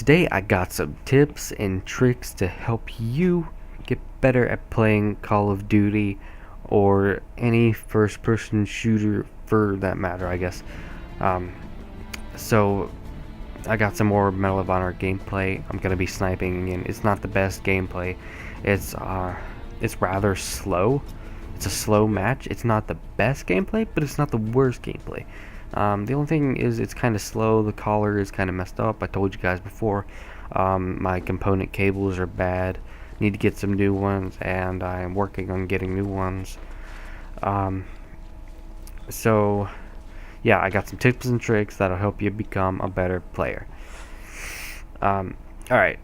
today I got some tips and tricks to help you get better at playing Call of Duty or any first-person shooter for that matter, I guess. Um, so I got some more Medal of Honor gameplay. I'm gonna be sniping, and it's not the best gameplay. It's rather slow. It's a slow match. It's not the best gameplay, but it's not the worst gameplay. The only thing is it's kind of slow. The collar is kind of messed up. I told you guys before. My component cables are bad. Need to get some new ones, and I am working on getting new ones. So yeah, I got some tips and tricks that'll help you become a better player. Alright,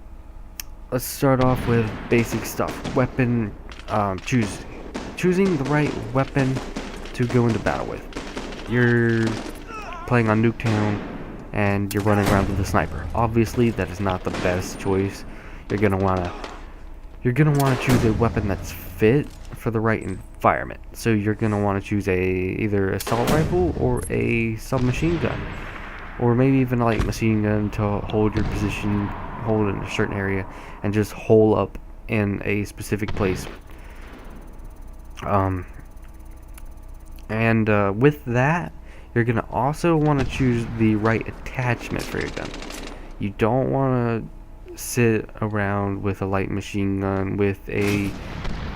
let's start off with basic stuff. Weapon, choosing the right weapon to go into battle with. You're playing on Nuketown and you're running around with a sniper. Obviously, that is not the best choice. You're gonna wanna choose a weapon that's fit for the right environment. So you're gonna want to choose either assault rifle or a submachine gun, or maybe even a light machine gun to hold your position, hold in a certain area, and just hole up in a specific place. With that, you're gonna also want to choose the right attachment for your gun. You don't want to sit around with a light machine gun with a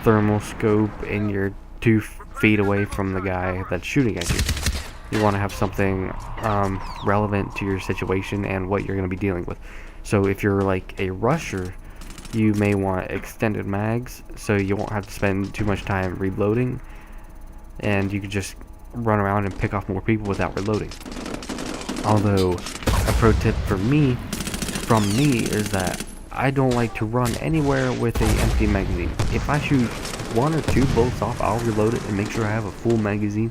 thermal scope and you're 2 feet away from the guy that's shooting at you. You want to have something relevant to your situation and what you're going to be dealing with. So if you're like a rusher, you may want extended mags so you won't have to spend too much time reloading, and you could just run around and pick off more people without reloading. Although a pro tip from me is that I don't like to run anywhere with an empty magazine. If I shoot 1 or 2 bullets off, I'll reload it and make sure I have a full magazine,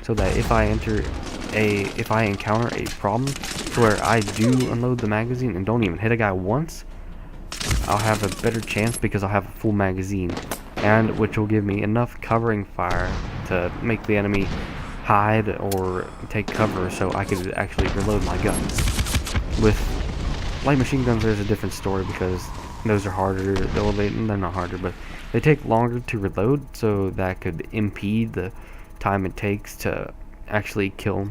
so that if I encounter a problem where I do unload the magazine and don't even hit a guy once, I'll have a better chance because I'll have a full magazine, and which will give me enough covering fire to make the enemy hide or take cover so I could actually reload my gun. With light machine guns, there's a different story because those are harder. They're not harder, but they take longer to reload, so that could impede the time it takes to actually kill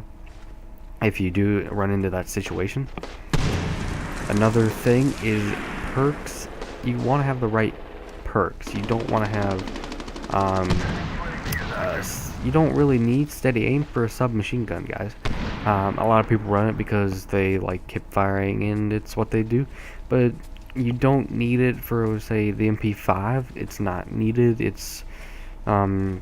if you do run into that situation. Another thing is perks. You want to have the right perks. You don't want to have you don't really need steady aim for a submachine gun, guys. A lot of people run it because they like hip firing and it's what they do, but you don't need it for, say, the MP5. It's not needed. It's kind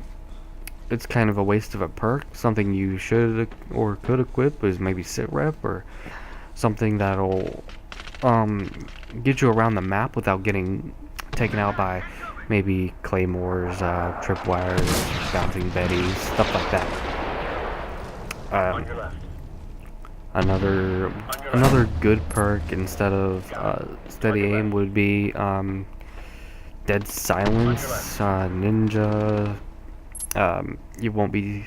of a waste of a perk. Something you should or could equip is maybe sit rep, or something that'll get you around the map without getting taken out by maybe claymores, tripwires, bouncing betties, stuff like that. Another good perk instead of steady aim would be dead silence, ninja. You won't be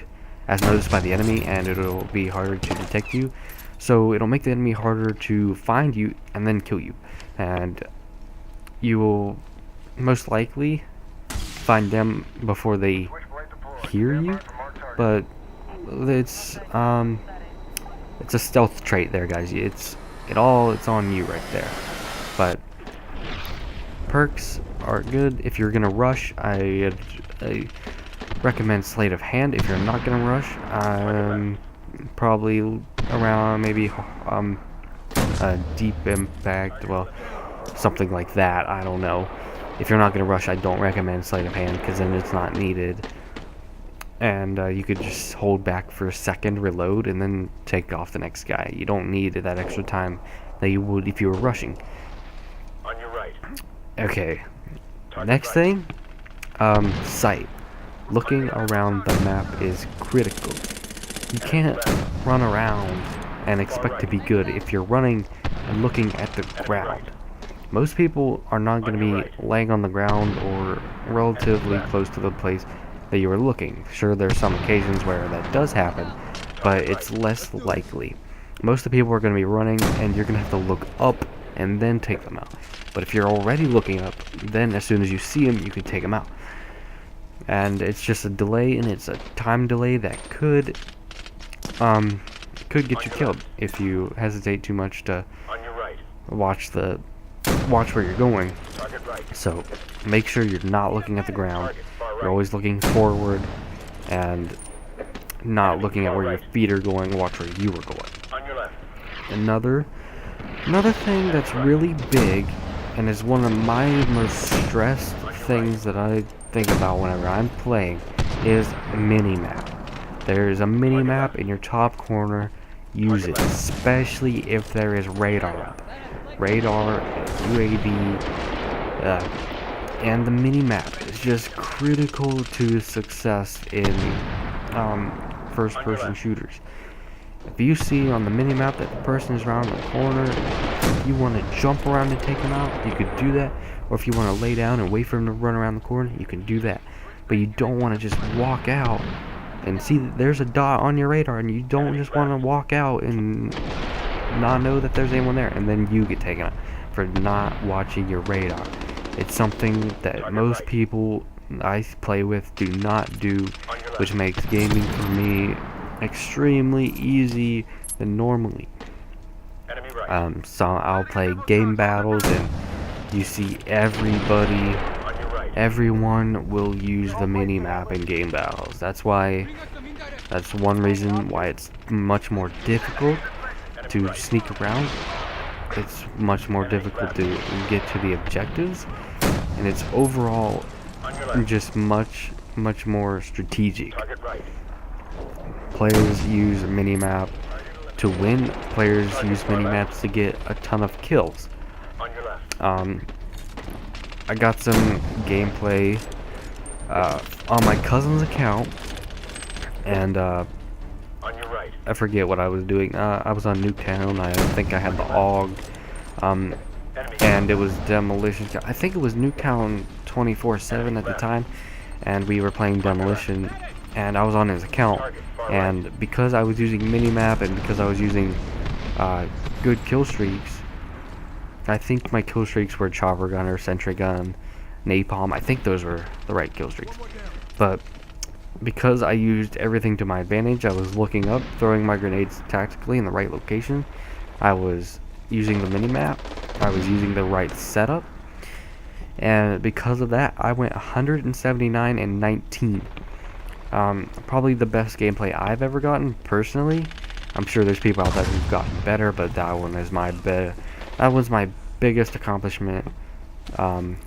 as noticed by the enemy, and it'll be harder to detect you. So it'll make the enemy harder to find you and then kill you, and you will most likely find them before they hear you. But it's a stealth trait there, guys. It's on you right there. But perks are good if you're gonna rush. I recommend sleight of hand. If you're not gonna rush, probably around maybe a deep impact, well, something like that. I don't know. If you're not gonna rush, I don't recommend sleight of hand because then it's not needed, and you could just hold back for a second, reload, and then take off the next guy. You don't need that extra time that you would if you were rushing. On your right. Okay. Next thing, sight. Looking around the map is critical. You can't run around and expect to be good if you're running and looking at the ground. Most people are not going to be laying on the ground or relatively close to the place that you are looking. Sure, there's some occasions where that does happen, but it's less likely. Most of the people are going to be running, and you're going to have to look up and then take them out. But if you're already looking up, then as soon as you see them, you can take them out. And it's just a delay, and it's a time delay that could get you killed if you hesitate too much to On your right. watch where you're going. Target right. So make sure you're not looking at the ground. Target far right. You're always looking forward and not looking at where your feet are going. Watch where you are going. On your left. Another thing that's really big and is one of my most stressed things that I think about whenever I'm playing is mini-map. There's a mini-map in your top corner. Use it, especially if there is radar up. Radar, UAV, and the mini-map is just critical to success in first-person shooters. If you see on the mini-map that the person is around the corner, if you want to jump around and take them out, you could do that. Or if you want to lay down and wait for them to run around the corner, you can do that. But you don't want to just walk out and see that there's a dot on your radar, and you don't just want to walk out and not know that there's anyone there, and then you get taken out for not watching your radar. It's something that most people I play with do not do, which makes gaming for me extremely easy than normally. Enemy right. So I'll play game battles, and you see everybody, On your right. everyone will use the mini map in game battles. That's one reason why it's much more difficult to sneak around. It's much more difficult to get to the objectives, and it's overall On your left. just much more strategic. Target right. Players use minimap to win. Players use minimaps to get a ton of kills. On your left. I got some gameplay on my cousin's account, and On your right. I forget what I was doing. I was on Nuketown. I think I had the AUG, Enemy. and it was Demolition. I think it was Nuketown 24/7 at the time, and we were playing Demolition, and I was on his account. Target far right. And because I was using minimap and because I was using good kill streaks, I think my kill streaks were chopper gunner, sentry gun, napalm. I think those were the right kill streaks. But because I used everything to my advantage, I was looking up, throwing my grenades tactically in the right location. I was using the minimap. I was using the right setup. And because of that, I went 179 and 19. Probably the best gameplay I've ever gotten personally. I'm sure there's people out there who've gotten better, but that one is that was my biggest accomplishment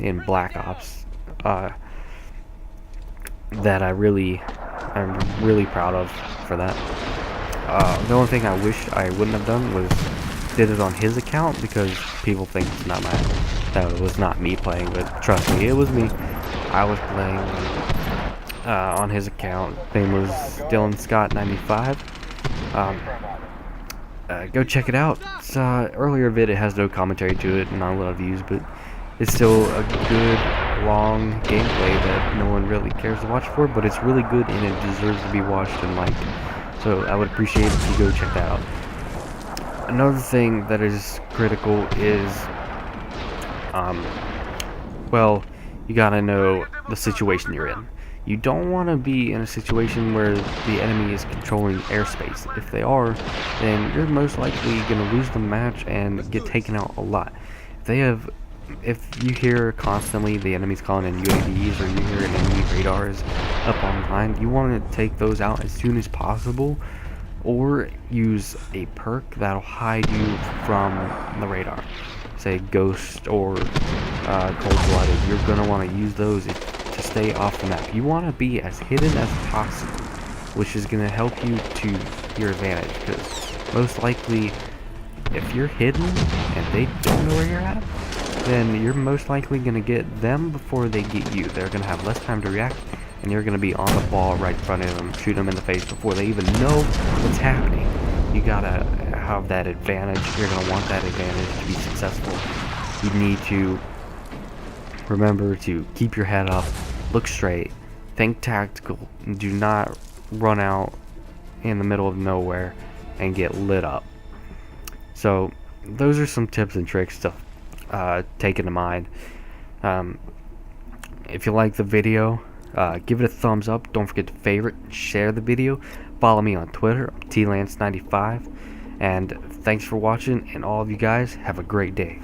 in Black Ops that I'm really proud of for that. The only thing I wish I wouldn't have done was did it on his account, because people think it's not that it was not me playing, but trust me, it was me. I was playing on his account. Name was Sk8s 95. Go check it out. It's earlier vid. It has no commentary to it, not a lot of views, but it's still a good long gameplay that no one really cares to watch for, but it's really good and it deserves to be watched and liked. So I would appreciate it if you go check that out. Another thing that is critical is well, you gotta know the situation you're in. You don't want to be in a situation where the enemy is controlling airspace. If they are, then you're most likely going to lose the match and get taken out a lot. If you hear constantly the enemy's calling in UAVs, or you hear an enemy radar is up online, you want to take those out as soon as possible, or use a perk that'll hide you from the radar. Say Ghost or Cold-Blooded. You're going to want to use those to stay off the map. You want to be as hidden as possible, which is going to help you to your advantage, because most likely if you're hidden and they don't know where you're at, then you're most likely going to get them before they get you. They're going to have less time to react, and you're going to be on the ball right in front of them, shoot them in the face before they even know what's happening. You gotta have that advantage. You're going to want that advantage to be successful. You need to remember to keep your head up, look straight, think tactical, and do not run out in the middle of nowhere and get lit up. So those are some tips and tricks to take into mind. If you like the video, give it a thumbs up. Don't forget to favorite and share the video. Follow me on Twitter, TLance95. And thanks for watching, and all of you guys have a great day.